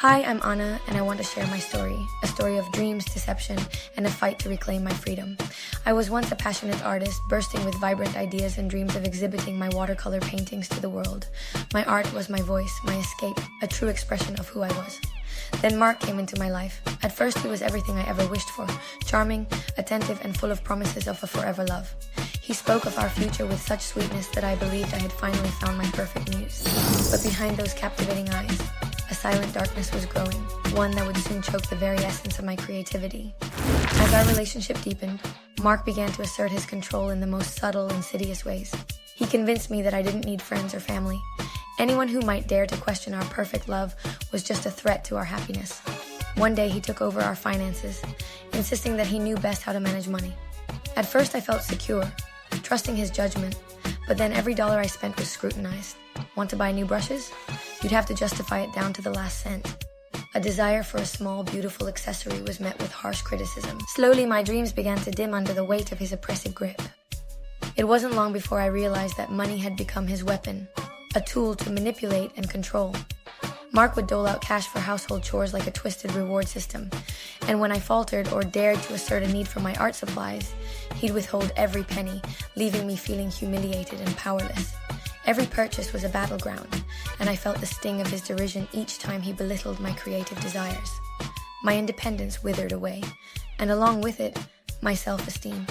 Hi, I'm Anna, and I want to share my story, a story of dreams, deception, and a fight to reclaim my freedom. I was once a passionate artist, bursting with vibrant ideas and dreams of exhibiting my watercolor paintings to the world. My art was my voice, my escape, a true expression of who I was. Then Mark came into my life. At first, he was everything I ever wished for, charming, attentive, and full of promises of a forever love. He spoke of our future with such sweetness that I believed I had finally found my perfect muse. But behind those captivating eyes, a silent darkness was growing, one that would soon choke the very essence of my creativity. As our relationship deepened, Mark began to assert his control in the most subtle, insidious ways. He convinced me that I didn't need friends or family. Anyone who might dare to question our perfect love was just a threat to our happiness. One day he took over our finances, insisting that he knew best how to manage money. At first I felt secure, trusting his judgment, but then every dollar I spent was scrutinized. Want to buy new brushes? You'd have to justify it down to the last cent. A desire for a small, beautiful accessory was met with harsh criticism. Slowly, my dreams began to dim under the weight of his oppressive grip. It wasn't long before I realized that money had become his weapon, a tool to manipulate and control. Mark would dole out cash for household chores like a twisted reward system, and when I faltered or dared to assert a need for my art supplies, he'd withhold every penny, leaving me feeling humiliated and powerless. Every purchase was a battleground, and I felt the sting of his derision each time he belittled my creative desires. My independence withered away, and along with it, my self-esteem.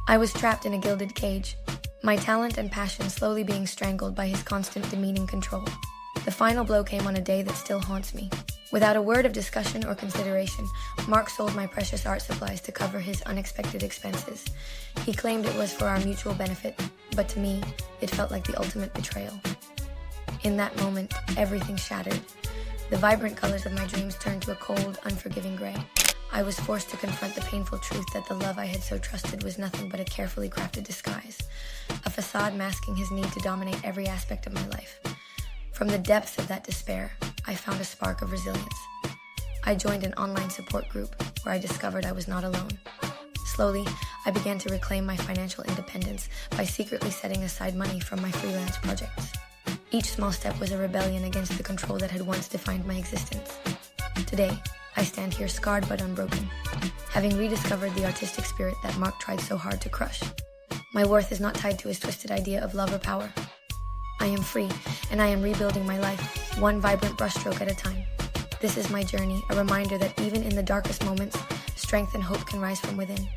I was trapped in a gilded cage, my talent and passion slowly being strangled by his constant demeaning control. The final blow came on a day that still haunts me. Without a word of discussion or consideration, Mark sold my precious art supplies to cover his unexpected expenses. He claimed it was for our mutual benefit, but to me, it felt like the ultimate betrayal. In that moment, everything shattered. The vibrant colors of my dreams turned to a cold, unforgiving gray. I was forced to confront the painful truth that the love I had so trusted was nothing but a carefully crafted disguise, a facade masking his need to dominate every aspect of my life. From the depths of that despair, I found a spark of resilience. I joined an online support group where I discovered I was not alone. Slowly, I began to reclaim my financial independence by secretly setting aside money from my freelance projects. Each small step was a rebellion against the control that had once defined my existence. Today, I stand here scarred but unbroken, having rediscovered the artistic spirit that Mark tried so hard to crush. My worth is not tied to his twisted idea of love or power. I am free, and I am rebuilding my life, one vibrant brushstroke at a time. This is my journey, a reminder that even in the darkest moments, strength and hope can rise from within.